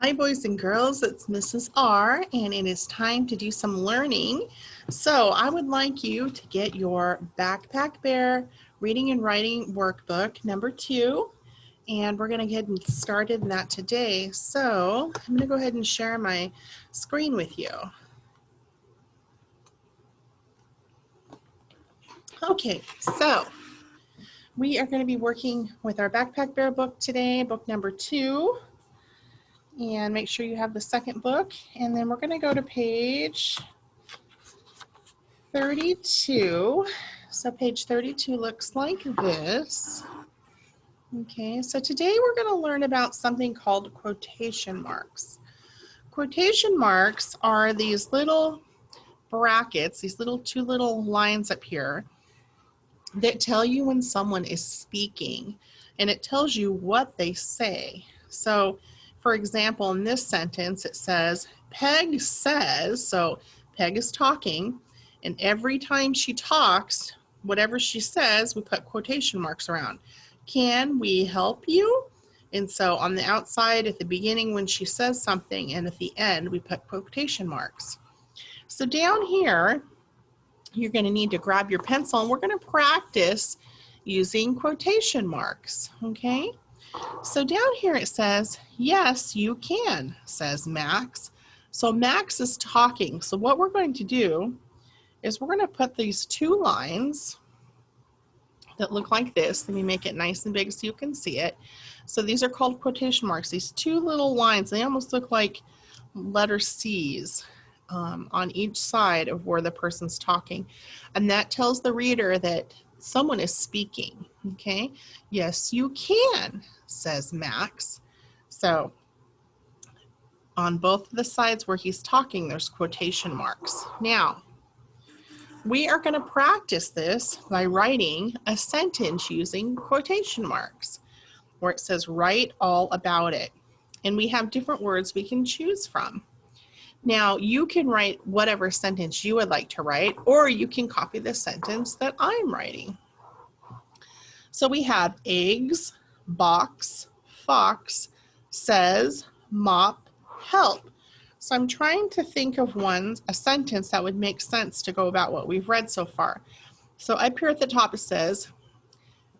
Hi boys and girls, it's Mrs. R and it is time to do some learning. So I would like you to get your Backpack Bear Reading and Writing Workbook number 2, and we're going to get started in that today. So I'm going to go ahead and share my screen with you. Okay, so we are going to be working with our Backpack Bear book today, book number 2. And make sure you have the second book, and then we're going to go to page 32. So page 32 looks like this. Okay, so today we're going to learn about something called quotation marks. Quotation marks are these little brackets, these two little lines up here that tell you when someone is speaking, and it tells you what they say. So for example, in this sentence it says, Peg says, so Peg is talking, and every time she talks, whatever she says, we put quotation marks around. Can we help you? And so on the outside at the beginning when she says something, and at the end we put quotation marks. So down here you're going to need to grab your pencil, and we're going to practice using quotation marks. Okay, so down here it says, yes, you can, says Max. So Max is talking. So what we're going to do is we're going to put these two lines that look like this. Let me make it nice and big so you can see it. So these are called quotation marks. These two little lines, they almost look like letter C's on each side of where the person's talking. And that tells the reader that someone is speaking. Okay, yes, you can, says Max. So on both of the sides where he's talking, there's quotation marks. Now, we are going to practice this by writing a sentence using quotation marks, where it says, write all about it. And we have different words we can choose from. Now, you can write whatever sentence you would like to write, or you can copy the sentence that I'm writing. So we have eggs, box, fox, says, mop, help. So I'm trying to think of a sentence that would make sense to go about what we've read so far. So up here at the top it says,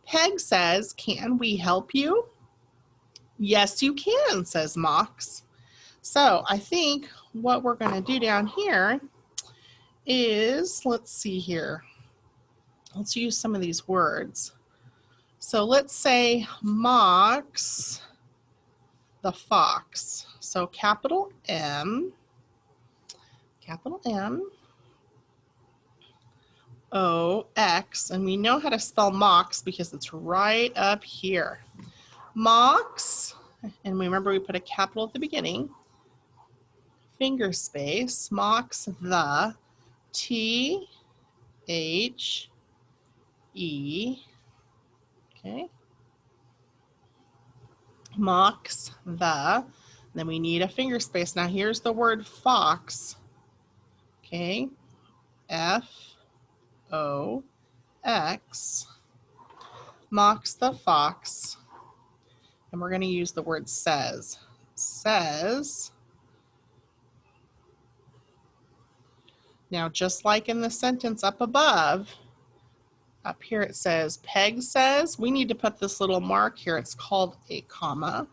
Peg says, can we help you? Yes, you can, says Mox. So I think what we're going to do down here is, let's see here. Let's use some of these words. So let's say Mox the fox. So capital M, O-X, and we know how to spell Mox because it's right up here. Mox, and remember we put a capital at the beginning, finger space, Mox the, T-H-E, okay, Mox the, then we need a finger space. Now here's the word fox, okay, F-O-X, Mox the fox, and we're going to use the word says. Says. Now, just like in the sentence up above, up here it says, Peg says, we need to put this little mark here. It's called a comma.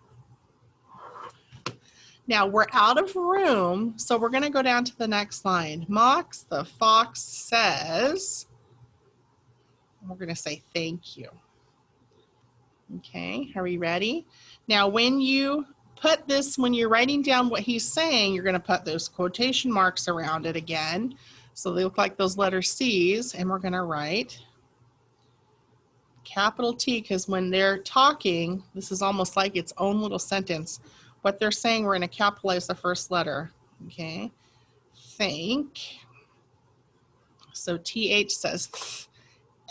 Now, we're out of room, so we're going to go down to the next line. Mox the fox says, we're going to say thank you. Okay, are we ready? Now, when you put this, when you're writing down what he's saying, you're going to put those quotation marks around it again. So they look like those letter C's, and we're going to write capital T, because when they're talking, this is almost like its own little sentence. What they're saying, we're going to capitalize the first letter. Okay, thank. So TH says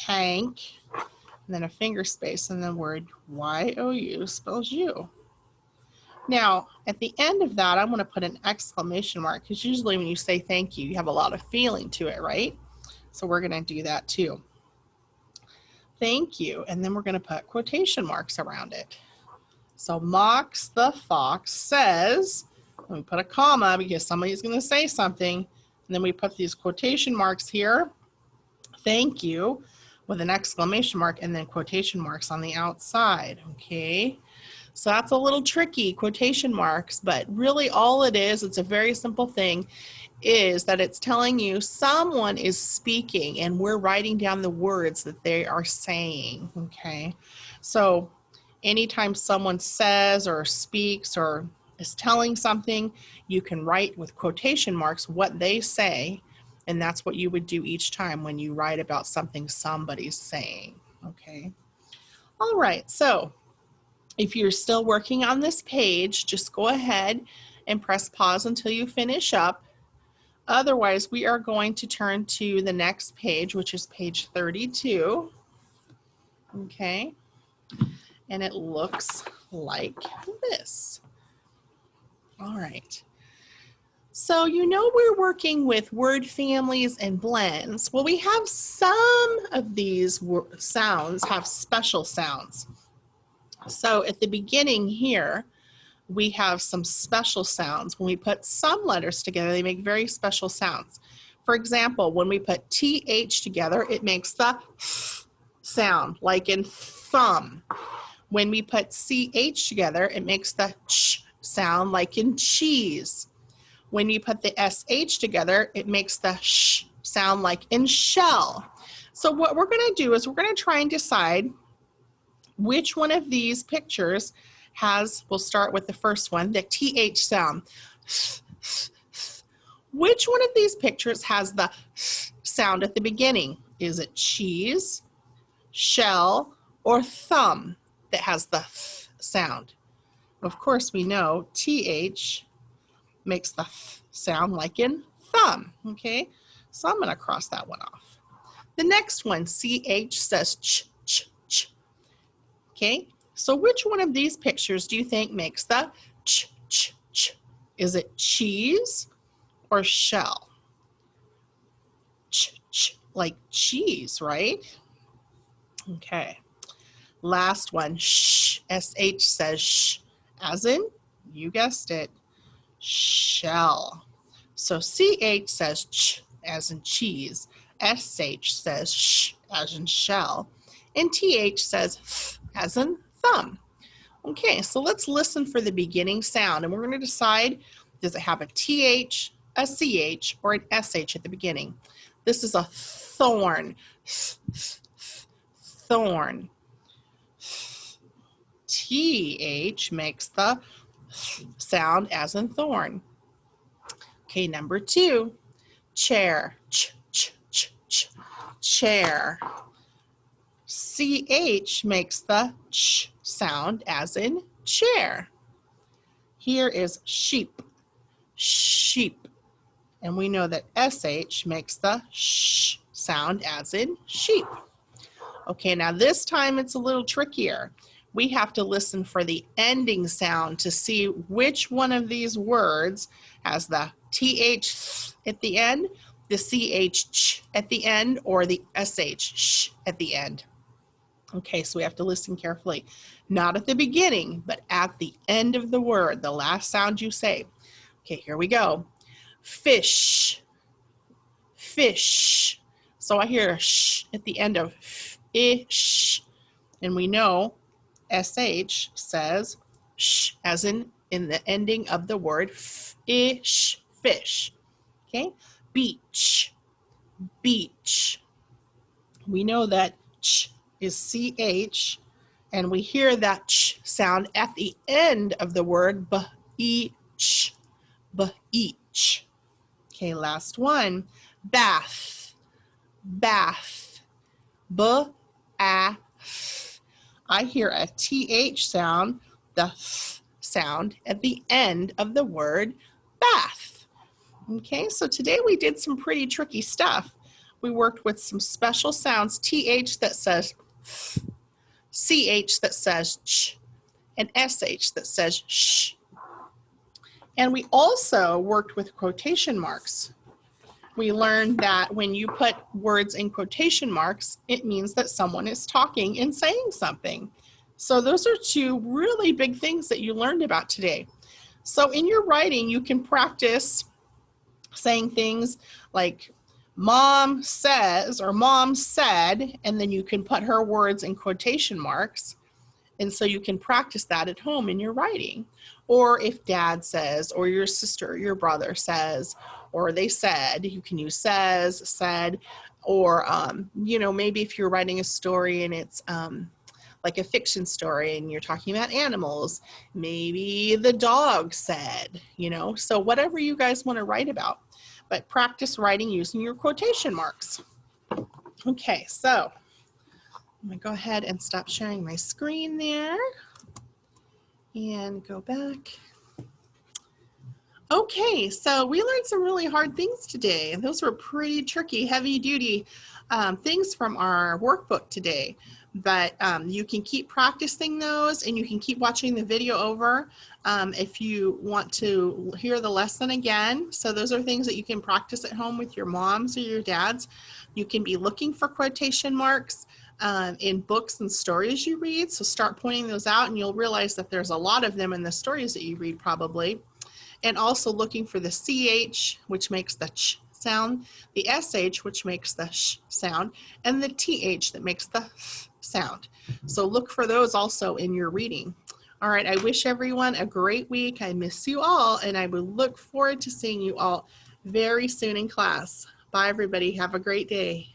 thank, and then a finger space, and the word Y-O-U spells you. Now, at the end of that, I'm going to put an exclamation mark, because usually when you say thank you, you have a lot of feeling to it, right? So we're going to do that too. Thank you, and then we're going to put quotation marks around it. So Mox the fox says, and we put a comma because somebody's going to say something, and then we put these quotation marks here, thank you, with an exclamation mark, and then quotation marks on the outside, okay? So that's a little tricky, quotation marks, but really all it is, it's a very simple thing, is that it's telling you someone is speaking and we're writing down the words that they are saying, okay? So anytime someone says or speaks or is telling something, you can write with quotation marks what they say, and that's what you would do each time when you write about something somebody's saying, okay? All right, so if you're still working on this page, just go ahead and press pause until you finish up. Otherwise, we are going to turn to the next page, which is page 32, okay? And it looks like this. All right. So you know we're working with word families and blends. Well, we have some of these sounds have special sounds. So at the beginning here, we have some special sounds. When we put some letters together, they make very special sounds. For example, when we put TH together, it makes the sound, like in thumb. When we put CH together, it makes the ch sound, like in cheese. When you put the SH together, it makes the sh sound, like in shell. So what we're going to do is we're going to try and decide which one of these pictures has, we'll start with the first one, the TH sound. Which one of these pictures has the sound at the beginning? Is it cheese, shell, or thumb that has the sound? Of course, we know TH makes the sound like in thumb, okay? So I'm going to cross that one off. The next one, CH, says ch, ch, ch, okay? So which one of these pictures do you think makes the ch, ch, ch? Is it cheese or shell? Ch, ch, like cheese, right? Okay. Last one, sh, SH, says sh, as in, you guessed it, shell. So CH says ch, as in cheese, SH says sh, as in shell, and TH says f, as in thumb. Okay, so let's listen for the beginning sound, and we're going to decide, does it have a TH, a CH, or an SH at the beginning? This is a thorn, thorn. TH makes the sound as in thorn. Okay, number 2, chair, ch, ch, ch, ch, chair. CH makes the ch sound as in chair. Here is sheep, sheep. And we know that SH makes the sh sound as in sheep. Okay, now this time it's a little trickier. We have to listen for the ending sound to see which one of these words has the TH at the end, the CH at the end, or the SH at the end. Okay, so we have to listen carefully. Not at the beginning, but at the end of the word, the last sound you say. Okay, here we go. Fish, fish. So I hear a sh at the end of ish, and we know SH says sh, as in the ending of the word fish, fish. Okay, beach, beach. We know that ch is CH, and we hear that ch sound at the end of the word beach, beach. Okay, last one, bath, bath, bath. I hear a TH sound, the sound at the end of the word bath. Okay, so today we did some pretty tricky stuff. We worked with some special sounds, TH that says CH that says ch, and SH that says sh. And we also worked with quotation marks. We learned that when you put words in quotation marks, it means that someone is talking and saying something. So those are two really big things that you learned about today. So in your writing, you can practice saying things like mom says or mom said, and then you can put her words in quotation marks. And so you can practice that at home in your writing. Or if dad says, or your sister, or your brother says, or they said, you can use says, said, or, maybe if you're writing a story and it's like a fiction story and you're talking about animals, maybe the dog said, so whatever you guys want to write about, but practice writing using your quotation marks. Okay, so I'm going to go ahead and stop sharing my screen there and go back. Okay, so we learned some really hard things today. Those were pretty tricky, heavy-duty things from our workbook today. But you can keep practicing those, and you can keep watching the video over if you want to hear the lesson again. So those are things that you can practice at home with your moms or your dads. You can be looking for quotation marks in books and stories you read. So start pointing those out, and you'll realize that there's a lot of them in the stories that you read probably. And also looking for the CH, which makes the ch sound, the SH, which makes the sh sound, and the TH that makes the th sound. So look for those also in your reading. All right, I wish everyone a great week. I miss you all, and I would look forward to seeing you all very soon in class. Bye, everybody. Have a great day.